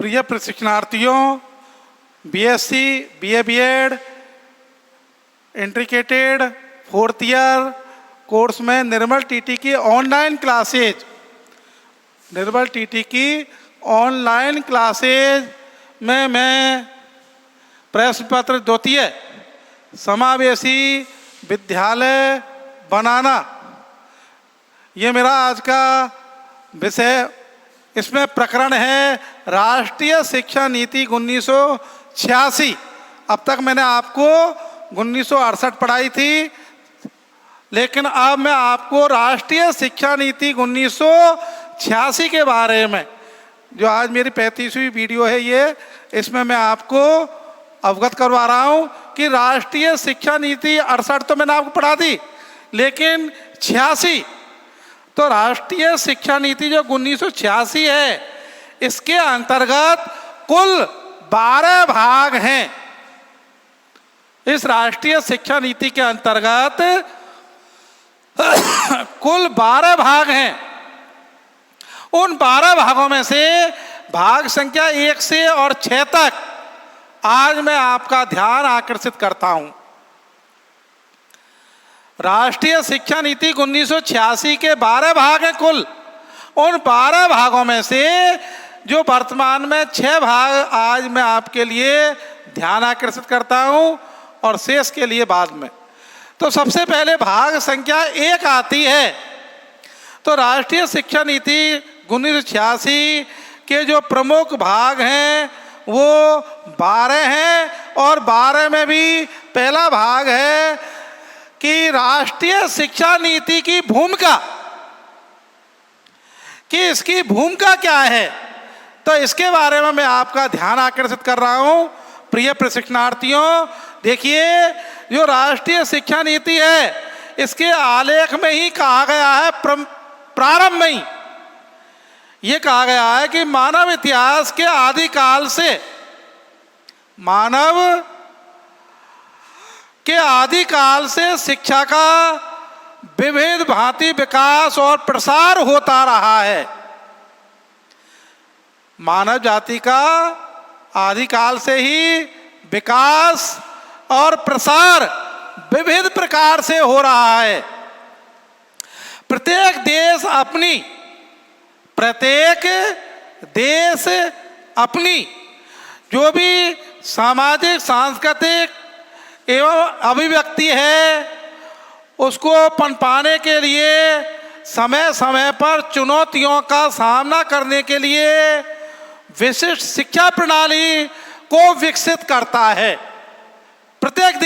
प्रिय प्रशिक्षणार्थियों, BSc, BA, BEd, integrated 4th year course में निर्मल टीटी की ऑनलाइन क्लासेज में मैं प्रश्न पत्र द्वितीय समावेशी विद्यालय बनाना, ये मेरा आज का विषय। इसमें प्रकरण है राष्ट्रीय शिक्षा नीति 1986। अब तक मैंने आपको 1968 पढ़ाई थी, लेकिन अब मैं आपको राष्ट्रीय शिक्षा नीति 1986 के बारे में, जो आज मेरी 35वीं वीडियो है इसमें मैं आपको अवगत करवा रहा हूँ कि राष्ट्रीय शिक्षा नीति 68 तो मैंने आपको पढ़ा दी, लेकिन 86 तो राष्ट्रीय शिक्षा नीति जो 1986 है, इसके अंतर्गत कुल 12 भाग हैं। इस राष्ट्रीय शिक्षा नीति के अंतर्गत कुल 12 भाग हैं। उन 12 भागों में से भाग संख्या 1 से और 6 तक आज मैं आपका ध्यान आकर्षित करता हूं। राष्ट्रीय शिक्षा नीति 1986 के 12 भाग हैं कुल। उन 12 भागों में से जो वर्तमान में 6 भाग आज मैं आपके लिए ध्यान आकर्षित करता हूं और शेष के लिए बाद में। तो सबसे पहले भाग संख्या 1 आती है। तो राष्ट्रीय शिक्षा नीति 1986 के जो प्रमुख भाग हैं वो 12 हैं, और 12 में भी पहला भाग है कि राष्ट्रीय शिक्षा नीति की भूमिका, कि इसकी भूमिका क्या है। तो इसके बारे में मैं आपका ध्यान आकर्षित कर रहा हूं। प्रिय प्रशिक्षणार्थियों, देखिए जो राष्ट्रीय शिक्षा नीति है, इसके आलेख में ही कहा गया है, प्रारंभ में ही ये कहा गया है कि मानव इतिहास के आदिकाल से, मानव के आदिकाल से शिक्षा का विविध भांति विकास और प्रसार होता रहा है। मानव जाति का आदिकाल से ही विकास और प्रसार विविध प्रकार से हो रहा है। प्रत्येक देश अपनी जो भी सामाजिक, सांस्कृतिक एवं अभिव्यक्ति है, उसको पनपाने के लिए समय समय पर चुनौतियों का सामना करने के लिए विशिष्ट शिक्षा प्रणाली को विकसित करता है। प्रत्येक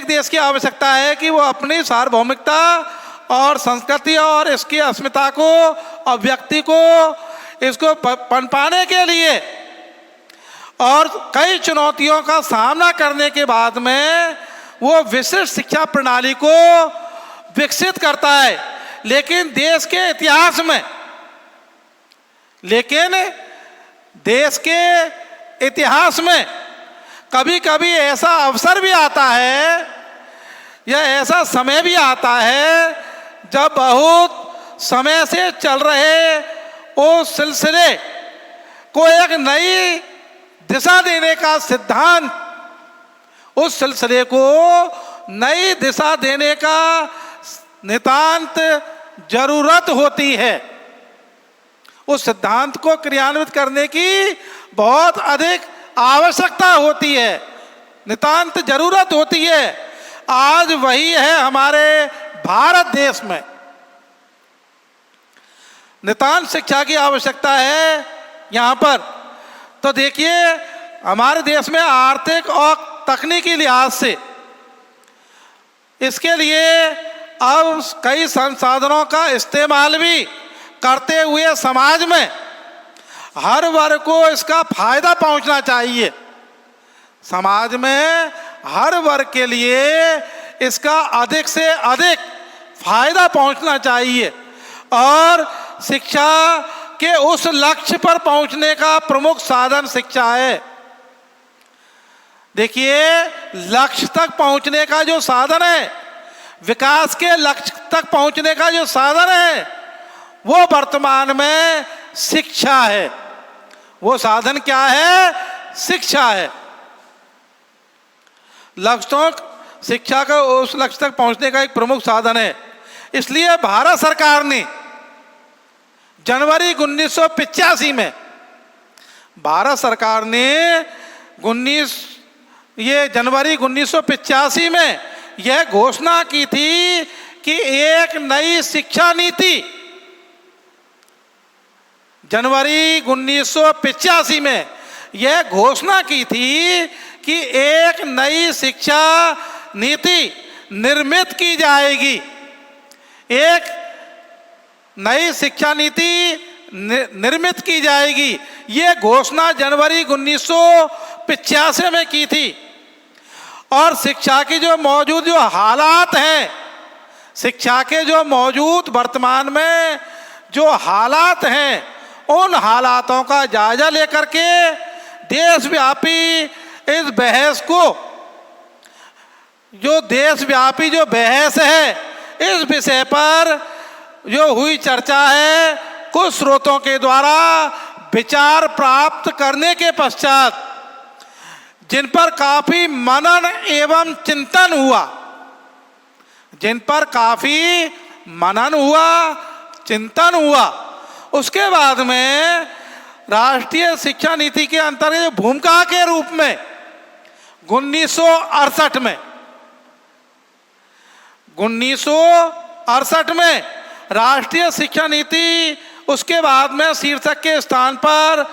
देश की आवश्यकता है कि वो अपनी सार्वभौमिकता और संस्कृति और इसकी अस्मिता को और व्यक्ति को इसको पनपाने के लिए और कई चुनौतियों का सामना करने के बाद में वो विशिष्ट शिक्षा प्रणाली को विकसित करता है। लेकिन देश के इतिहास में कभी कभी ऐसा अवसर भी आता है या ऐसा समय भी आता है जब बहुत समय से चल रहे उस सिलसिले को एक नई दिशा देने का सिद्धांत, उस सिलसिले को नई दिशा देने का नितांत जरूरत होती है। उस सिद्धांत को क्रियान्वित करने की बहुत अधिक आवश्यकता होती है, नितांत जरूरत होती है। आज वही है हमारे भारत देश में। नितांत शिक्षा की आवश्यकता है यहाँ पर। तो देखिए, हमारे देश में आर्थिक और तकनीकी लिहाज से इसके लिए अब कई संसाधनों का इस्तेमाल भी करते हुए समाज में हर वर्ग को इसका फायदा पहुंचना चाहिए। समाज में हर वर्ग के लिए इसका अधिक से अधिक फायदा पहुंचना चाहिए, और शिक्षा के उस लक्ष्य पर पहुंचने का प्रमुख साधन शिक्षा है। देखिए, लक्ष्य तक पहुंचने का जो साधन है, विकास के लक्ष्य तक पहुंचने का जो साधन है, वो वर्तमान में शिक्षा है। वो साधन क्या है? शिक्षा है। लक्ष्यों, शिक्षा का उस लक्ष्य तक पहुंचने का एक प्रमुख साधन है। इसलिए भारत सरकार ने जनवरी 1985 में जनवरी 1985 में यह घोषणा की थी कि एक नई शिक्षा नीति, जनवरी 1985 में यह घोषणा की थी कि एक नई शिक्षा नीति निर्मित की जाएगी। एक नई शिक्षा नीति निर्मित की जाएगी। ये घोषणा जनवरी 1985 में की थी। और शिक्षा की जो मौजूद जो हालात हैं, शिक्षा के जो मौजूद वर्तमान में जो हालात हैं, उन हालातों का जायजा लेकर के देशव्यापी इस बहस को, जो देशव्यापी जो बहस है, इस विषय पर जो हुई चर्चा है, कुछ स्रोतों के द्वारा विचार प्राप्त करने के पश्चात, जिन पर काफी मनन एवं चिंतन हुआ, चिंतन हुआ, उसके बाद में राष्ट्रीय शिक्षा नीति के अंतर्गत भूमिका के रूप में 1968 में राष्ट्रीय शिक्षा नीति, उसके बाद में शीर्षक के स्थान पर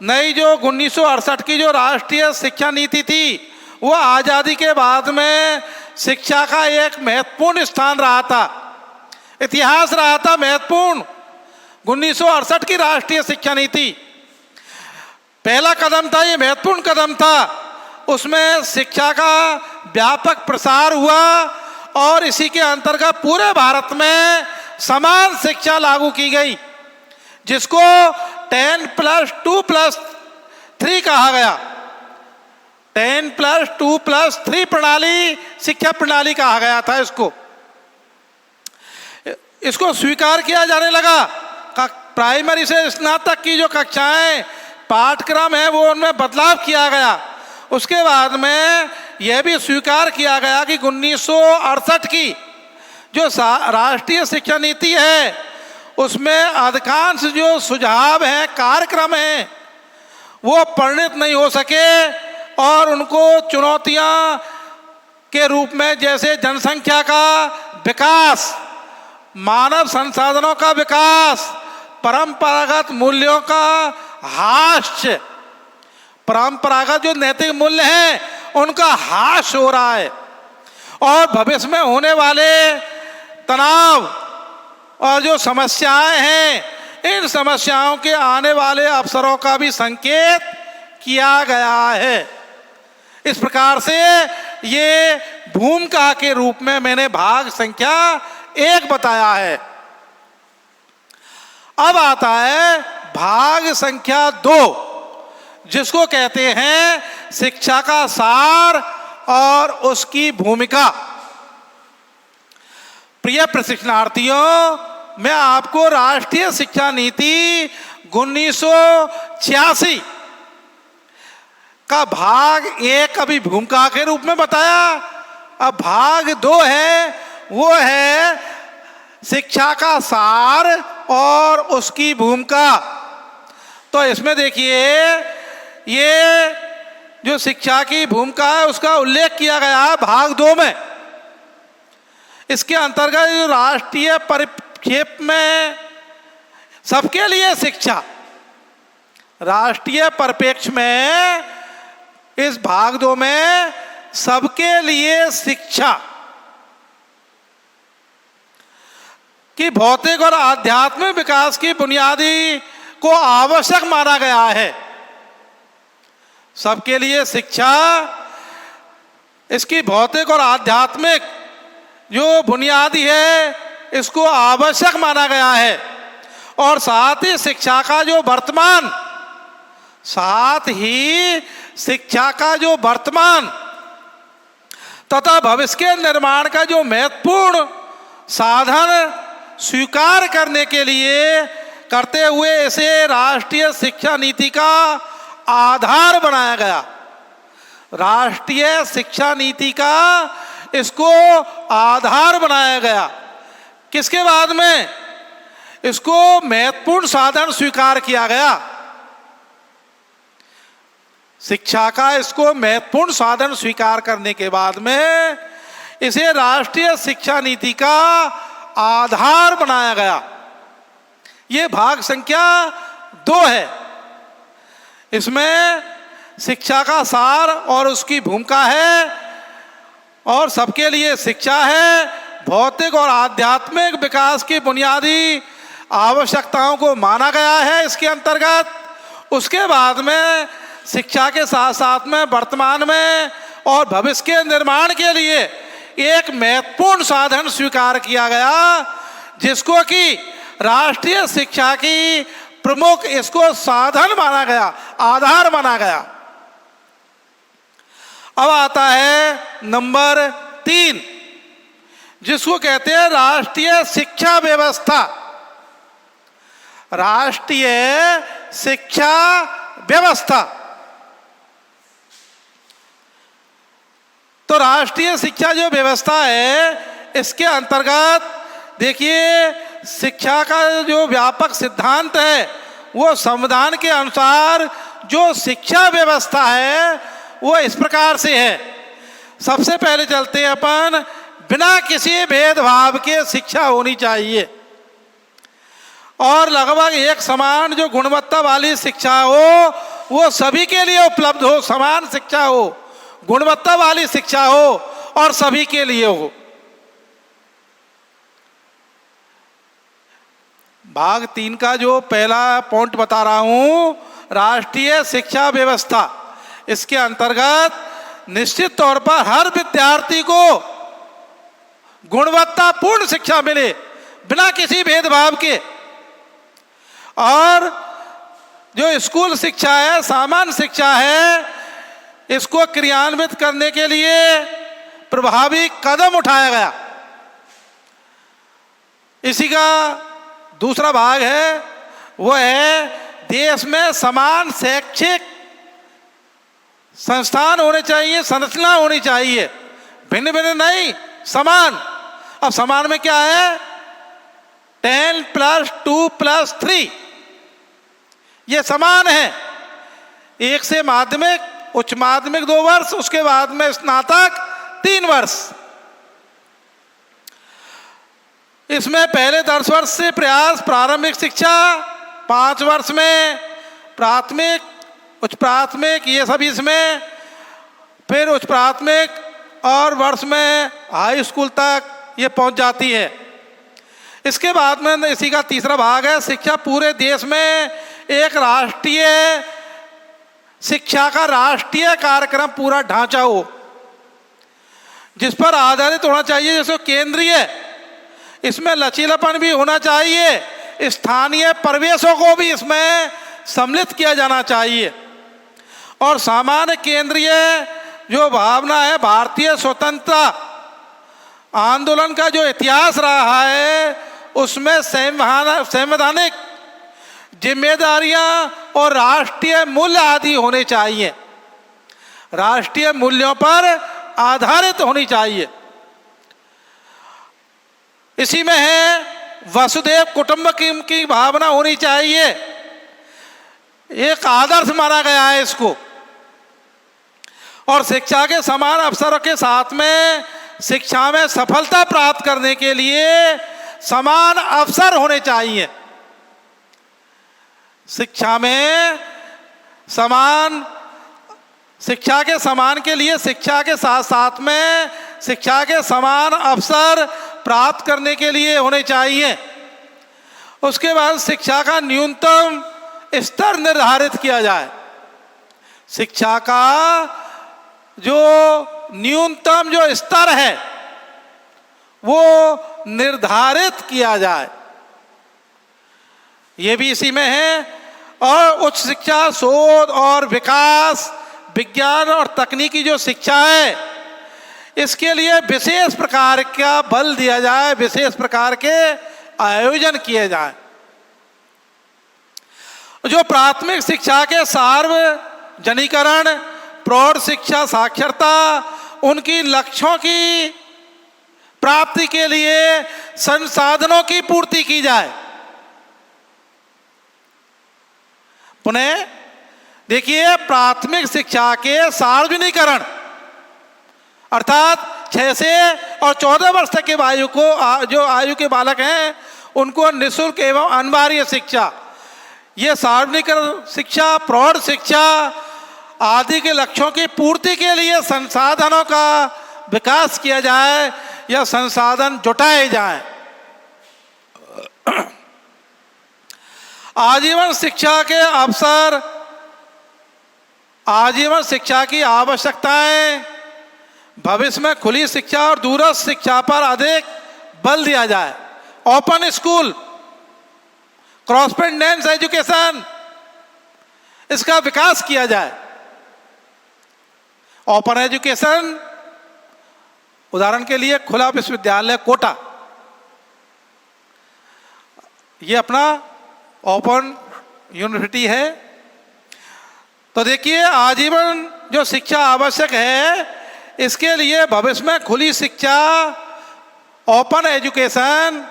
नई जो 1968 की जो राष्ट्रीय शिक्षा नीति थी, वो आज़ादी के बाद में शिक्षा का एक महत्वपूर्ण स्थान रहा था, इतिहास रहा था महत्वपूर्ण। 1968 की राष्ट्रीय शिक्षा नीति पहला कदम था, ये महत्वपूर्ण कदम था। उसमें शिक्षा का व्यापक प्रसार हुआ और इसी के अंतर्गत पूरे भारत में समान शिक्षा लागू की गई, जिसको 10+2+3 कहा गया। 10+2+3 प्रणाली, शिक्षा प्रणाली कहा गया था। इसको स्वीकार किया जाने लगा। प्राइमरी से स्नातक की जो कक्षाएं, पाठ्यक्रम है, वो उनमें बदलाव किया गया। उसके बाद में यह भी स्वीकार किया गया कि 1968 की जो राष्ट्रीय शिक्षा नीति है, उसमें अधिकांश जो सुझाव हैं, कार्यक्रम हैं, वो परिणत नहीं हो सके और उनको चुनौतियां के रूप में, जैसे जनसंख्या का विकास, मानव संसाधनों का विकास, परंपरागत मूल्यों का ह्रास, परंपरागत जो नैतिक मूल्य हैं उनका ह्रास हो रहा है, और भविष्य में होने वाले तनाव और जो समस्याएं हैं, इन समस्याओं के आने वाले अवसरों का भी संकेत किया गया है। इस प्रकार से ये भूमिका के रूप में मैंने भाग संख्या 1 बताया है। अब आता है भाग संख्या 2, जिसको कहते हैं शिक्षा का सार और उसकी भूमिका। प्रिय प्रशिक्षणार्थियों, मैं आपको राष्ट्रीय शिक्षा नीति 1986 का भाग 1 अभी भूमिका के रूप में बताया। अब भाग 2 है, वो है शिक्षा का सार और उसकी भूमिका। तो इसमें देखिए, ये जो शिक्षा की भूमिका है, उसका उल्लेख किया गया है भाग 2 में। इसके अंतर्गत जो राष्ट्रीय परिप्रेक्ष्य में सबके लिए शिक्षा, राष्ट्रीय परिप्रेक्ष्य में इस भाग 2 में सबके लिए शिक्षा की भौतिक और आध्यात्मिक विकास की बुनियादी को आवश्यक माना गया है। सबके लिए शिक्षा, इसकी भौतिक और आध्यात्मिक जो बुनियादी है, इसको आवश्यक माना गया है। और साथ ही शिक्षा का जो वर्तमान तथा भविष्य के निर्माण का जो महत्वपूर्ण साधन स्वीकार करने के लिए करते हुए इसे राष्ट्रीय शिक्षा नीति का आधार बनाया गया। राष्ट्रीय शिक्षा नीति का इसको आधार बनाया गया। किसके बाद में इसको महत्वपूर्ण साधन स्वीकार किया गया। शिक्षा का इसको महत्वपूर्ण साधन स्वीकार करने के बाद में इसे राष्ट्रीय शिक्षा नीति का आधार बनाया गया। ये भाग संख्या 2 है। इसमें शिक्षा का सार और उसकी भूमिका है और सबके लिए शिक्षा है, भौतिक और आध्यात्मिक विकास की बुनियादी आवश्यकताओं को माना गया है इसके अंतर्गत। उसके बाद में शिक्षा के साथ साथ में वर्तमान में और भविष्य के निर्माण के लिए एक महत्वपूर्ण साधन स्वीकार किया गया, जिसको कि राष्ट्रीय शिक्षा की प्रमुख इसको साधन माना गया, आधार माना गया। अब आता है नंबर 3, जिसको कहते हैं राष्ट्रीय शिक्षा व्यवस्था। राष्ट्रीय शिक्षा व्यवस्था। तो राष्ट्रीय शिक्षा जो व्यवस्था है, इसके अंतर्गत देखिए शिक्षा का जो व्यापक सिद्धांत है वो संविधान के अनुसार जो शिक्षा व्यवस्था है वो इस प्रकार से है। सबसे पहले चलते हैं अपन, बिना किसी भेदभाव के शिक्षा होनी चाहिए और लगभग एक समान जो गुणवत्ता वाली शिक्षा हो वो सभी के लिए उपलब्ध हो। समान शिक्षा हो, गुणवत्ता वाली शिक्षा हो और सभी के लिए हो। भाग 3 का जो पहला पॉइंट बता रहा हूं, राष्ट्रीय शिक्षा व्यवस्था, इसके अंतर्गत निश्चित तौर पर हर विद्यार्थी को गुणवत्तापूर्ण शिक्षा मिले बिना किसी भेदभाव के। और जो स्कूल शिक्षा है, सामान्य शिक्षा है, इसको क्रियान्वित करने के लिए प्रभावी कदम उठाया गया। इसी का दूसरा भाग है, वो है देश में समान शैक्षिक संस्थान होने चाहिए, संरचना होनी चाहिए, भिन्न भिन्न नहीं, समान। अब समान में क्या है, 10 + 2 + 3, ये समान है। एक से माध्यमिक, उच्च माध्यमिक 2 वर्ष, उसके बाद में स्नातक 3 वर्ष। इसमें पहले 10 वर्ष से प्रयास प्रारंभिक शिक्षा, 5 वर्ष में प्राथमिक, उच्च प्राथमिक, ये सब इसमें, फिर उच्च प्राथमिक और वर्ष में हाई स्कूल तक ये पहुंच जाती है। इसके बाद में इसी का तीसरा भाग है, शिक्षा पूरे देश में एक राष्ट्रीय शिक्षा का राष्ट्रीय कार्यक्रम पूरा ढांचा हो, जिस पर आधारित होना चाहिए, जैसे केंद्रीय, इसमें लचीलापन भी होना चाहिए, स्थानीय परिवेशों को भी इसमें सम्मिलित किया जाना चाहिए। और सामान्य केंद्रीय जो भावना है, भारतीय स्वतंत्रता आंदोलन का जो इतिहास रहा है, उसमें संवैधानिक जिम्मेदारियां और राष्ट्रीय मूल्य आदि होने चाहिए, राष्ट्रीय मूल्यों पर आधारित होनी चाहिए। इसी में है वसुधैव कुटुंबकम की भावना होनी चाहिए, एक आदर्श माना गया है इसको। और शिक्षा के समान अवसरों के साथ में शिक्षा में सफलता प्राप्त करने के लिए समान अवसर होने चाहिए। शिक्षा में समान, शिक्षा के समान के लिए शिक्षा के साथ साथ में शिक्षा के समान अवसर प्राप्त करने के लिए होने चाहिए। उसके बाद शिक्षा का न्यूनतम स्तर निर्धारित किया जाए। शिक्षा का जो न्यूनतम जो स्तर है वो निर्धारित किया जाए, ये भी इसी में है। और उच्च शिक्षा, शोध और विकास, विज्ञान और तकनीकी जो शिक्षा है, इसके लिए विशेष प्रकार का बल दिया जाए, विशेष प्रकार के आयोजन किए जाएं। जो प्राथमिक शिक्षा के सार्वजनिकरण, प्रौढ़ शिक्षा साक्षरता, उनकी लक्ष्यों की प्राप्ति के लिए संसाधनों की पूर्ति की जाए। पुनः देखिए, प्राथमिक शिक्षा के सार्वजनिकरण अर्थात 6 से और 14 वर्ष तक के आयु को जो आयु के बालक हैं उनको निःशुल्क एवं अनिवार्य शिक्षा, ये सार्वजनिकरण शिक्षा, प्रौढ़ शिक्षा आदि के लक्ष्यों की पूर्ति के लिए संसाधनों का विकास किया जाए या संसाधन जुटाए जाएं। आजीवन शिक्षा के अवसर, आजीवन शिक्षा की आवश्यकताएं, भविष्य में खुली शिक्षा और दूरस्थ शिक्षा पर अधिक बल दिया जाए। ओपन स्कूल, क्रॉसपेंडेंस एजुकेशन, इसका विकास किया जाए। ओपन एजुकेशन, उदाहरण के लिए खुला विश्वविद्यालय कोटा, ये अपना ओपन यूनिवर्सिटी है। तो देखिए, आजीवन जो शिक्षा आवश्यक है, इसके लिए भविष्य में खुली शिक्षा, ओपन एजुकेशन,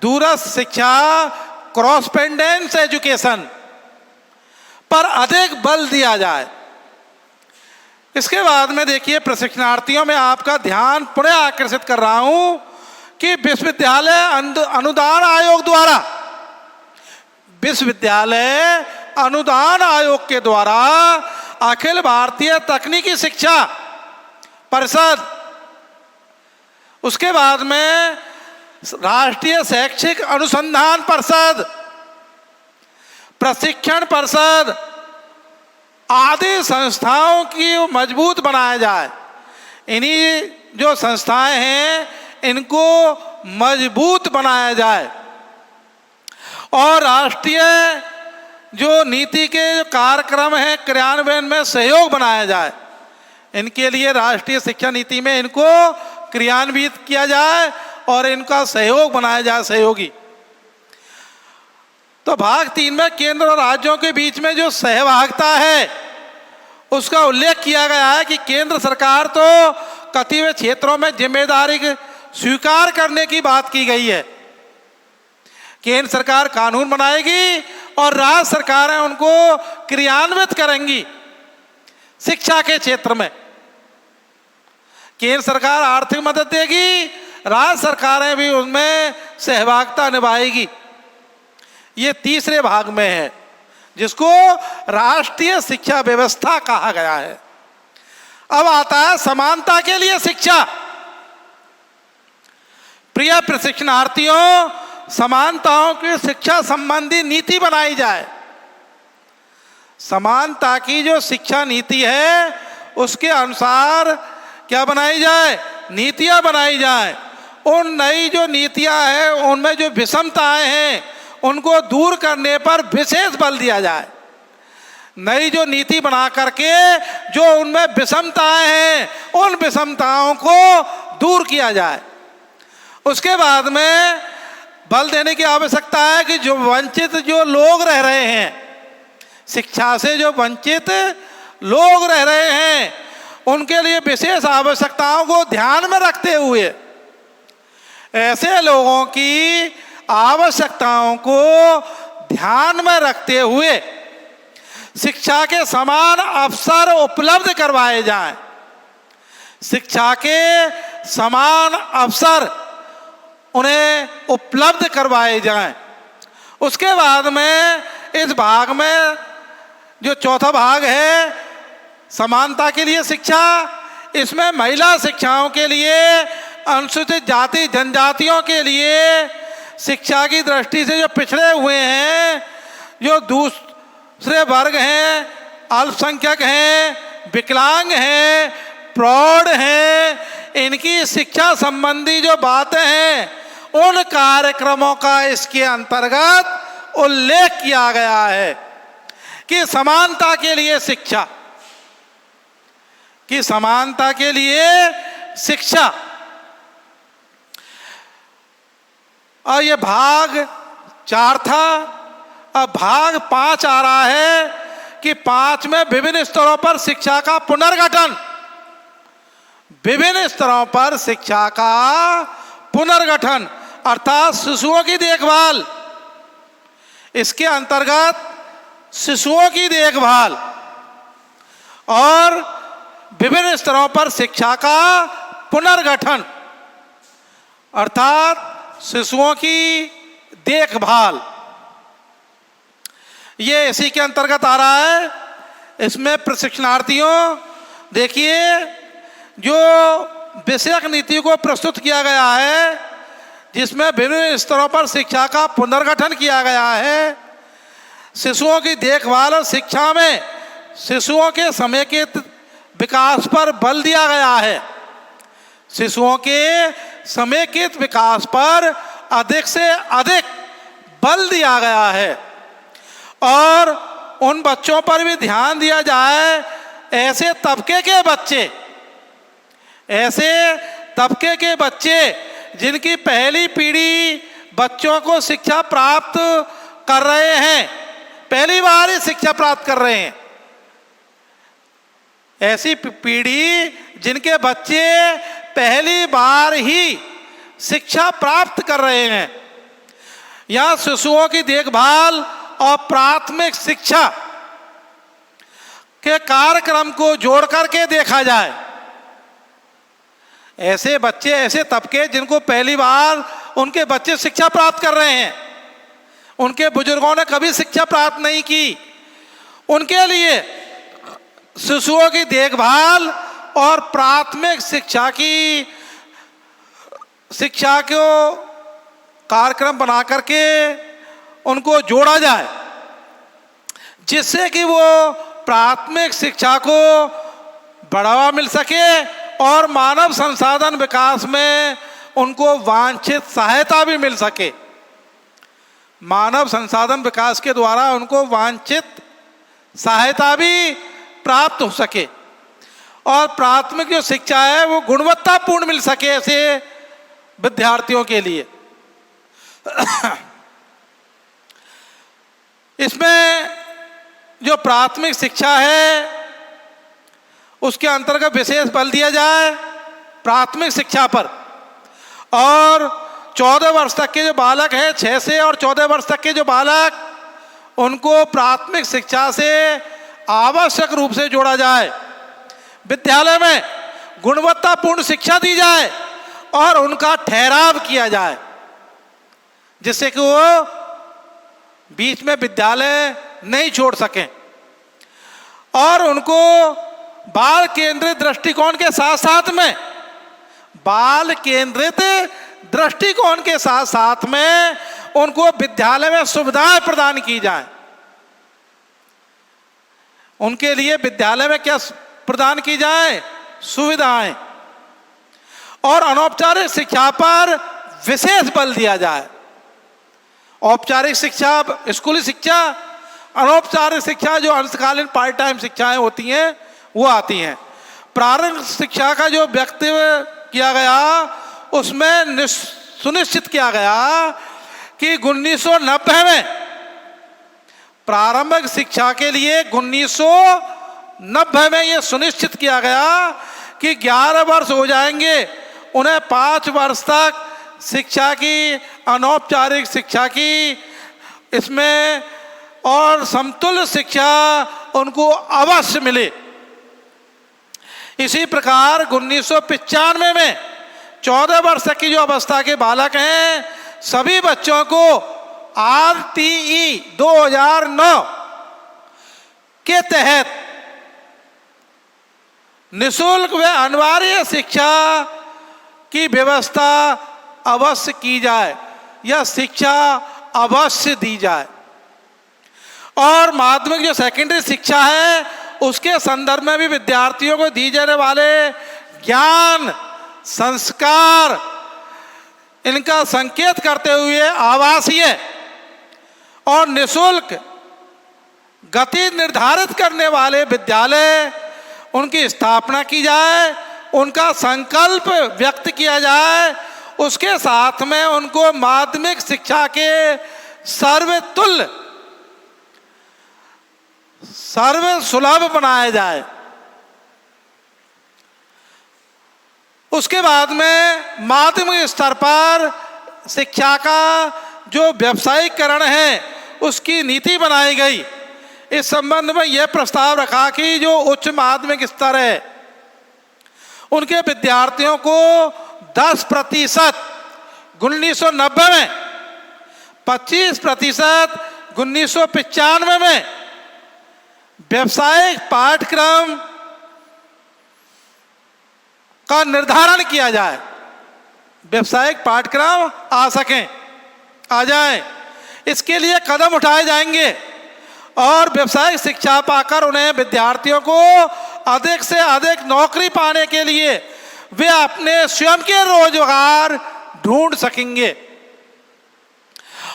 दूरस्थ शिक्षा, क्रॉसपेंडेंस एजुकेशन पर अधिक बल दिया जाए। इसके बाद में देखिए, प्रशिक्षणार्थियों में आपका ध्यान पुनः आकर्षित कर रहा हूं कि विश्वविद्यालय अनुदान आयोग द्वारा, विश्वविद्यालय अनुदान आयोग के द्वारा अखिल भारतीय तकनीकी शिक्षा परिषद, उसके बाद में राष्ट्रीय शैक्षिक अनुसंधान परिषद, प्रशिक्षण परिषद आदि संस्थाओं की मजबूत बनाया जाए। इन्हीं जो संस्थाएं हैं इनको मजबूत बनाया जाए और राष्ट्रीय जो नीति के कार्यक्रम हैं क्रियान्वयन में सहयोग बनाया जाए। इनके लिए राष्ट्रीय शिक्षा नीति में इनको क्रियान्वित किया जाए और इनका सहयोग बनाया जाए, सहयोगी। तो भाग 3 में केंद्र और राज्यों के बीच में जो सहभागिता है उसका उल्लेख किया गया है कि केंद्र सरकार तो कतिपय क्षेत्रों में जिम्मेदारी स्वीकार करने की बात की गई है। केंद्र सरकार कानून बनाएगी और राज्य सरकारें उनको क्रियान्वित करेंगी। शिक्षा के क्षेत्र में केंद्र सरकार आर्थिक मदद देगी, राज्य सरकारें भी उनमें सहभागिता निभाएगी। ये तीसरे भाग में है जिसको राष्ट्रीय शिक्षा व्यवस्था कहा गया है। अब आता है समानता के लिए शिक्षा। प्रिय प्रशिक्षणार्थियों, समानताओं की शिक्षा संबंधी नीति बनाई जाए। समानता की जो शिक्षा नीति है उसके अनुसार क्या बनाई जाए, नीतियां बनाई जाए। उन नई जो नीतियां हैं उनमें जो विषमताएं हैं उनको दूर करने पर विशेष बल दिया जाए। नई जो नीति बना करके जो उनमें विषमताएं हैं उन विषमताओं को दूर किया जाए। उसके बाद में बल देने की आवश्यकता है कि जो वंचित जो लोग रह रहे हैं, शिक्षा से जो वंचित लोग रह रहे हैं उनके लिए विशेष आवश्यकताओं को ध्यान में रखते हुए ऐसे लोगों की आवश्यकताओं को ध्यान में रखते हुए शिक्षा के समान अवसर उपलब्ध करवाए जाएं। शिक्षा के समान अवसर उन्हें उपलब्ध करवाए जाएं। उसके बाद में इस भाग में जो चौथा भाग है समानता के लिए शिक्षा, इसमें महिला शिक्षाओं के लिए, अनुसूचित जाति जनजातियों के लिए शिक्षा की दृष्टि से जो पिछड़े हुए हैं, जो दूसरे वर्ग हैं, अल्पसंख्यक हैं, विकलांग हैं, प्रौढ़ हैं, इनकी शिक्षा संबंधी जो बातें हैं उन कार्यक्रमों का इसके अंतर्गत उल्लेख किया गया है कि समानता के लिए शिक्षा, कि समानता के लिए शिक्षा। और ये भाग 4 था। अब भाग 5 आ रहा है कि 5 में विभिन्न स्तरों पर शिक्षा का पुनर्गठन, विभिन्न स्तरों पर शिक्षा का पुनर्गठन अर्थात शिशुओं की देखभाल। इसके अंतर्गत शिशुओं की देखभाल और विभिन्न स्तरों पर शिक्षा का पुनर्गठन अर्थात शिशुओं की देखभाल, ये इसी के अंतर्गत आ रहा है। इसमें प्रशिक्षणार्थियों देखिए जो विषयक नीति को प्रस्तुत किया गया है, जिसमें विभिन्न स्तरों पर शिक्षा का पुनर्गठन किया गया है। शिशुओं की देखभाल और शिक्षा में शिशुओं के समेकित विकास पर बल दिया गया है। शिशुओं के समेकित विकास पर अधिक से अधिक बल दिया गया है और उन बच्चों पर भी ध्यान दिया जाए, ऐसे तबके के बच्चे जिनकी पहली पीढ़ी बच्चों को शिक्षा प्राप्त कर रहे हैं, पहली बार ही शिक्षा प्राप्त कर रहे हैं, ऐसी पीढ़ी जिनके बच्चे पहली बार ही शिक्षा प्राप्त कर रहे हैं। यहाँ शिशुओं की देखभाल और प्राथमिक शिक्षा के कार्यक्रम को जोड़ करके देखा जाए। ऐसे बच्चे, ऐसे तबके जिनको पहली बार उनके बच्चे शिक्षा प्राप्त कर रहे हैं, उनके बुजुर्गों ने कभी शिक्षा प्राप्त नहीं की, उनके लिए शिशुओं की देखभाल और प्राथमिक शिक्षा को कार्यक्रम बना करके उनको जोड़ा जाए, जिससे कि वो प्राथमिक शिक्षा को बढ़ावा मिल सके और मानव संसाधन विकास में उनको वांछित सहायता भी मिल सके। मानव संसाधन विकास के द्वारा उनको वांछित सहायता भी प्राप्त हो सके और प्राथमिक जो शिक्षा है वो गुणवत्तापूर्ण मिल सके ऐसे विद्यार्थियों के लिए। इसमें जो प्राथमिक शिक्षा है उसके अंतर्गत विशेष बल दिया जाए प्राथमिक शिक्षा पर, और 14 वर्ष तक के जो बालक हैं, 6 से और 14 वर्ष तक के जो बालक, उनको प्राथमिक शिक्षा से आवश्यक रूप से जोड़ा जाए। विद्यालय में गुणवत्तापूर्ण शिक्षा दी जाए और उनका ठहराव किया जाए, जिससे कि वो बीच में विद्यालय नहीं छोड़ सकें और उनको बाल केंद्रित दृष्टिकोण के साथ साथ में उनको विद्यालय में सुविधाएं प्रदान की जाए। उनके लिए विद्यालय में क्या प्रदान की जाए? सुविधाएं। और अनौपचारिक शिक्षा पर विशेष बल दिया जाए। औपचारिक शिक्षा, स्कूली शिक्षा, अनौपचारिक शिक्षा जो अंशकालीन पार्ट टाइम शिक्षाएं होती हैं वो आती हैं। प्रारंभिक शिक्षा का जो वक्तव्य किया गया उसमें सुनिश्चित किया गया कि 1990 में प्रारंभिक शिक्षा के लिए 1990 में ये सुनिश्चित किया गया कि 11 वर्ष हो जाएंगे, उन्हें 5 वर्ष तक शिक्षा की, अनौपचारिक शिक्षा की इसमें और समतुल्य शिक्षा उनको अवश्य मिले। इसी प्रकार 1995 में 14 वर्ष तक की जो अवस्था के बालक हैं, सभी बच्चों को RTE 2009 के तहत निःशुल्क व अनिवार्य शिक्षा की व्यवस्था अवश्य की जाए या शिक्षा अवश्य दी जाए। और माध्यमिक जो सेकेंडरी शिक्षा है उसके संदर्भ में भी विद्यार्थियों को दी जाने वाले ज्ञान, संस्कार, इनका संकेत करते हुए आवासीय और निःशुल्क गति निर्धारित करने वाले विद्यालय, उनकी स्थापना की जाए, उनका संकल्प व्यक्त किया जाए उसके साथ में उनको माध्यमिक शिक्षा के सर्वतुल्य सर्व सुलभ बनाया जाए। उसके बाद में माध्यमिक स्तर पर शिक्षा का जो व्यावसायीकरण है उसकी नीति बनाई गई। इस संबंध में यह प्रस्ताव रखा कि जो उच्च माध्यमिक स्तर है उनके विद्यार्थियों को 10% 1990 में, 25% 1995 में व्यावसायिक पाठ्यक्रम का निर्धारण किया जाए, व्यावसायिक पाठ्यक्रम आ जाए। इसके लिए कदम उठाए जाएंगे और व्यावसायिक शिक्षा पाकर उन्हें विद्यार्थियों को अधिक से अधिक नौकरी पाने के लिए वे अपने स्वयं के रोजगार ढूंढ सकेंगे।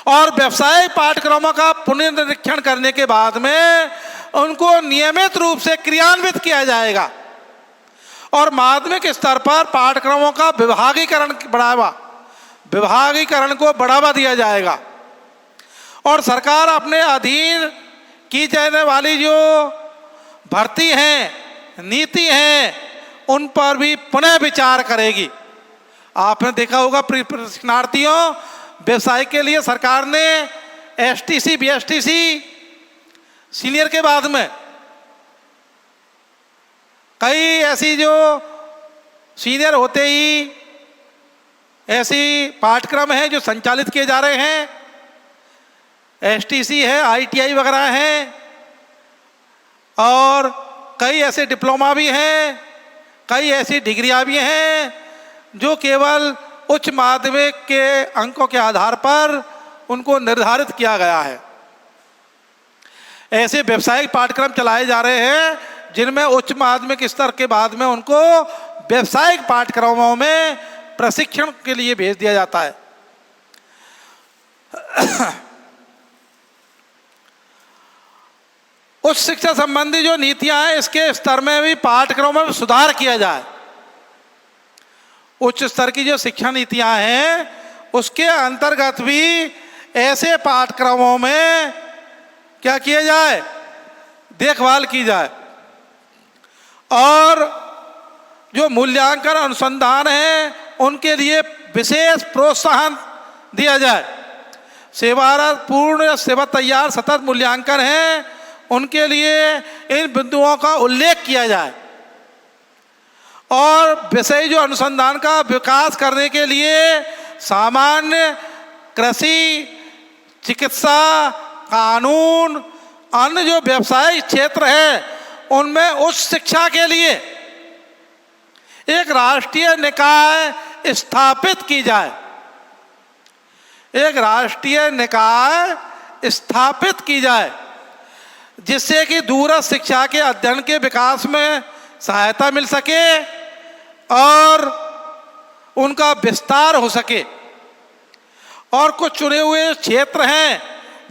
और व्यावसायिक पाठ्यक्रमों का पुनर्निरीक्षण करने के बाद में उनको नियमित रूप से क्रियान्वित किया जाएगा और माध्यमिक स्तर पर पाठ्यक्रमों का विभागीकरण को बढ़ावा दिया जाएगा। और सरकार अपने अधीन की जाने वाली जो भर्ती हैं, नीति हैं, उन पर भी पुनः विचार करेगी। आपने देखा होगा प्रशिक्षणार्थियों व्यवसाय के लिए सरकार ने एसटीसी, बीएसटीसी सीनियर के बाद में कई ऐसी जो सीनियर होते ही ऐसी पाठ्यक्रम हैं जो संचालित किए जा रहे हैं। एसटीसी है, आईटीआई वगैरह हैं और कई ऐसे डिप्लोमा भी हैं, कई ऐसी डिग्रियां भी हैं जो केवल उच्च माध्यमिक के अंकों के आधार पर उनको निर्धारित किया गया है। ऐसे व्यावसायिक पाठ्यक्रम चलाए जा रहे हैं जिनमें उच्च माध्यमिक स्तर के बाद में उनको व्यावसायिक पाठ्यक्रमों में प्रशिक्षण के लिए भेज दिया जाता है। उच्च शिक्षा संबंधी जो नीतियां हैं इसके स्तर में भी पाठ्यक्रमों में सुधार किया जाए। उच्च स्तर की जो शिक्षा नीतियां हैं उसके अंतर्गत भी ऐसे पाठ्यक्रमों में क्या किया जाए, देखभाल की जाए और जो मूल्यांकन अनुसंधान है उनके लिए विशेष प्रोत्साहन दिया जाए। सेवारत, पूर्ण या सेवा तैयार सतत मूल्यांकन है उनके लिए इन बिंदुओं का उल्लेख किया जाए और विषय जो अनुसंधान का विकास करने के लिए सामान्य, कृषि, चिकित्सा, कानून, अन्य जो व्यवसायिक क्षेत्र है उनमें उच्च शिक्षा के लिए एक राष्ट्रीय निकाय स्थापित की जाए, एक राष्ट्रीय निकाय स्थापित की जाए जिससे कि दूरस्थ शिक्षा के अध्ययन के विकास में सहायता मिल सके और उनका विस्तार हो सके। और कुछ चुने हुए क्षेत्र हैं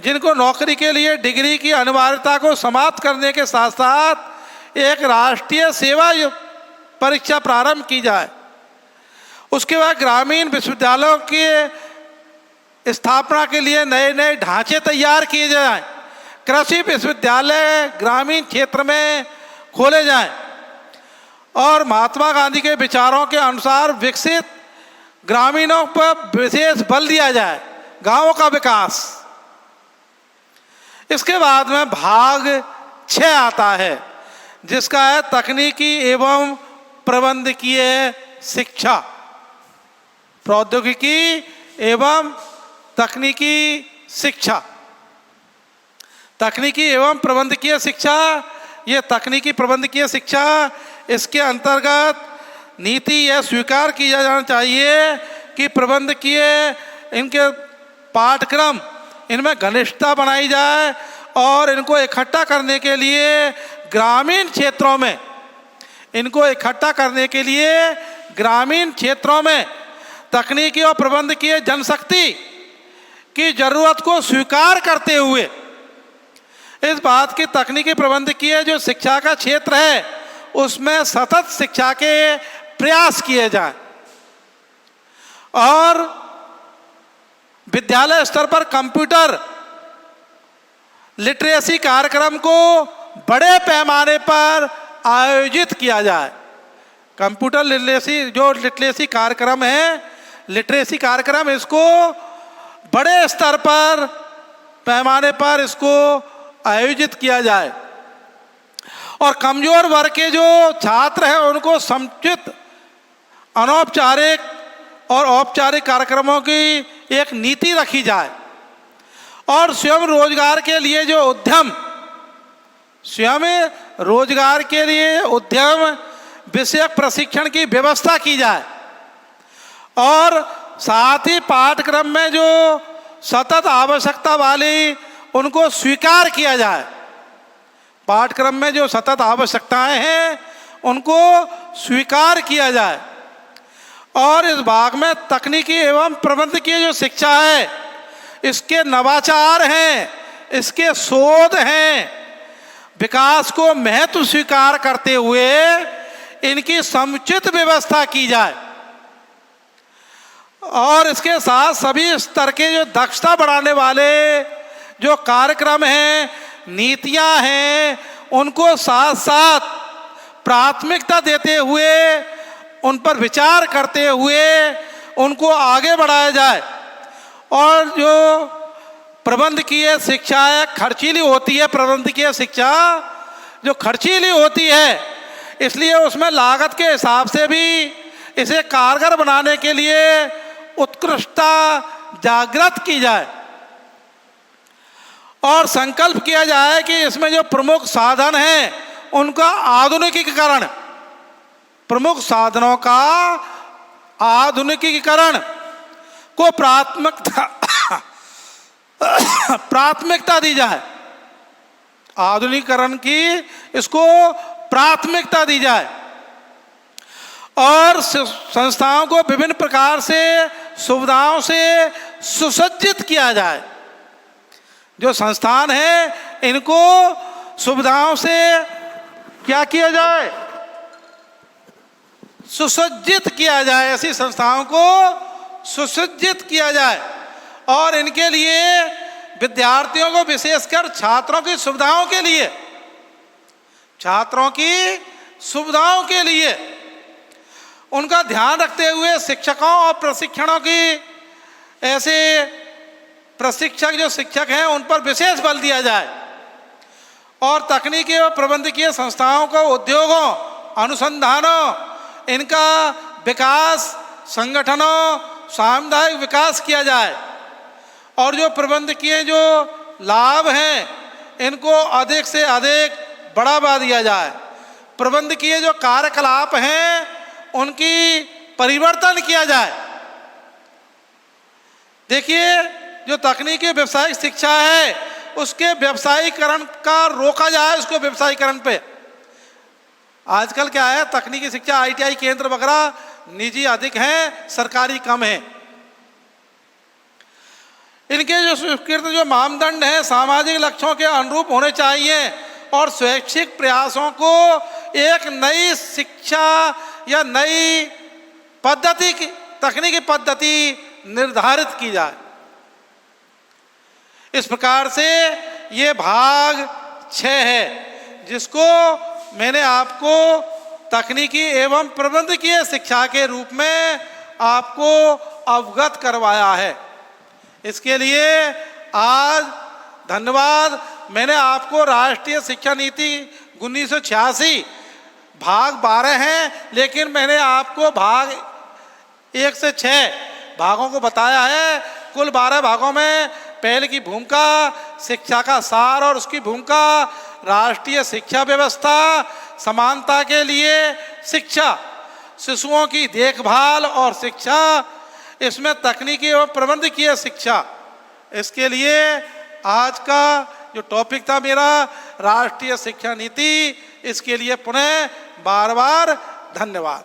जिनको नौकरी के लिए डिग्री की अनिवार्यता को समाप्त करने के साथ साथ एक राष्ट्रीय सेवा परीक्षा प्रारंभ की जाए। उसके बाद ग्रामीण विश्वविद्यालयों की स्थापना के लिए नए नए ढांचे तैयार किए जाएं, कृषि विश्वविद्यालय ग्रामीण क्षेत्र में खोले जाएं और महात्मा गांधी के विचारों के अनुसार विकसित ग्रामीणों पर विशेष बल दिया जाए, गांवों का विकास। इसके बाद में भाग 6 आता है जिसका है तकनीकी एवं प्रबंधकीय शिक्षा, प्रौद्योगिकी एवं तकनीकी शिक्षा। तकनीकी एवं प्रबंधकीय शिक्षा, ये तकनीकी प्रबंधकीय शिक्षा इसके अंतर्गत नीति यह स्वीकार किया जाना चाहिए कि प्रबंधकीय इनके पाठ्यक्रम इनमें घनिष्ठता बनाई जाए और इनको इकट्ठा करने के लिए ग्रामीण क्षेत्रों में, इनको इकट्ठा करने के लिए ग्रामीण क्षेत्रों में तकनीकी और प्रबंधकीय जनशक्ति की जरूरत को स्वीकार करते हुए इस बात की तकनीकी प्रबंधकीय जो शिक्षा का क्षेत्र है उसमें सतत शिक्षा के प्रयास किए जाएं और विद्यालय स्तर पर कंप्यूटर लिटरेसी कार्यक्रम को बड़े पैमाने पर आयोजित किया जाए। कंप्यूटर लिटरेसी कार्यक्रम है, लिटरेसी कार्यक्रम, इसको बड़े स्तर पर पैमाने पर इसको आयोजित किया जाए और कमजोर वर्ग के जो छात्र हैं उनको समुचित अनौपचारिक और औपचारिक कार्यक्रमों की एक नीति रखी जाए और स्वयं रोजगार के लिए जो उद्यम विषयक प्रशिक्षण की व्यवस्था की जाए और साथ ही पाठ्यक्रम में जो सतत आवश्यकता वाली उनको स्वीकार किया जाए। पाठ्यक्रम में जो सतत आवश्यकताएं हैं उनको स्वीकार किया जाए और इस भाग में तकनीकी एवं प्रबंधकीय जो शिक्षा है, इसके नवाचार हैं, इसके शोध हैं, विकास को महत्व स्वीकार करते हुए इनकी समुचित व्यवस्था की जाए और इसके साथ सभी स्तर के जो दक्षता बढ़ाने वाले जो कार्यक्रम हैं, नीतियां हैं, उनको साथ साथ प्राथमिकता देते हुए उन पर विचार करते हुए उनको आगे बढ़ाया जाए और जो प्रबंधकीय शिक्षा है खर्चीली होती है, प्रबंधकीय शिक्षा जो खर्चीली होती है, इसलिए उसमें लागत के हिसाब से भी इसे कारगर बनाने के लिए उत्कृष्टता जागृत की जाए और संकल्प किया जाए कि इसमें जो प्रमुख साधन हैं उनका आधुनिकीकरण, प्रमुख साधनों का आधुनिकीकरण को प्राथमिकता दी जाए, आधुनिकीकरण की इसको प्राथमिकता दी जाए और संस्थाओं को विभिन्न प्रकार से सुविधाओं से सुसज्जित किया जाए। जो संस्थान है इनको सुविधाओं से क्या किया जाए, सुसज्जित किया जाए, ऐसी संस्थाओं को सुसज्जित किया जाए और इनके लिए विद्यार्थियों को विशेषकर छात्रों की सुविधाओं के लिए उनका ध्यान रखते हुए शिक्षकों और प्रशिक्षणों की ऐसे प्रशिक्षक जो शिक्षक हैं उन पर विशेष बल दिया जाए और तकनीकी और प्रबंधकीय संस्थाओं को उद्योगों, अनुसंधानों, इनका विकास, संगठनों, सामुदायिक विकास किया जाए और जो प्रबंधकीय जो लाभ हैं इनको अधिक से अधिक बढ़ावा दिया जाए। प्रबंधकीय जो कार्यकलाप हैं उनकी परिवर्तन किया जाए। देखिए, जो तकनीकी व्यवसायिक शिक्षा है उसके व्यवसायीकरण का रोका जाए, उसको व्यवसायीकरण पे। आजकल क्या है, तकनीकी शिक्षा ITI केंद्र वगैरह निजी अधिक हैं, सरकारी कम है। इनके जो स्वीकृत जो मानदंड हैं सामाजिक लक्ष्यों के अनुरूप होने चाहिए और शैक्षिक प्रयासों को एक नई शिक्षा या नई पद्धति की तकनीकी पद्धति निर्धारित की जाए। इस प्रकार से ये भाग 6 है जिसको मैंने आपको तकनीकी एवं प्रबंधकीय शिक्षा के रूप में आपको अवगत करवाया है। इसके लिए आज धन्यवाद। मैंने आपको राष्ट्रीय शिक्षा नीति 1986 भाग 12 हैं, लेकिन मैंने आपको भाग 1 से 6 भागों को बताया है। कुल 12 भागों में पहले की भूमिका शिक्षा का सार और उसकी भूमिका राष्ट्रीय शिक्षा व्यवस्था, समानता के लिए शिक्षा, शिशुओं की देखभाल और शिक्षा, इसमें तकनीकी एवं प्रबंधकीय शिक्षा। इसके लिए आज का जो टॉपिक था मेरा राष्ट्रीय शिक्षा नीति, इसके लिए पुनः बार बार धन्यवाद।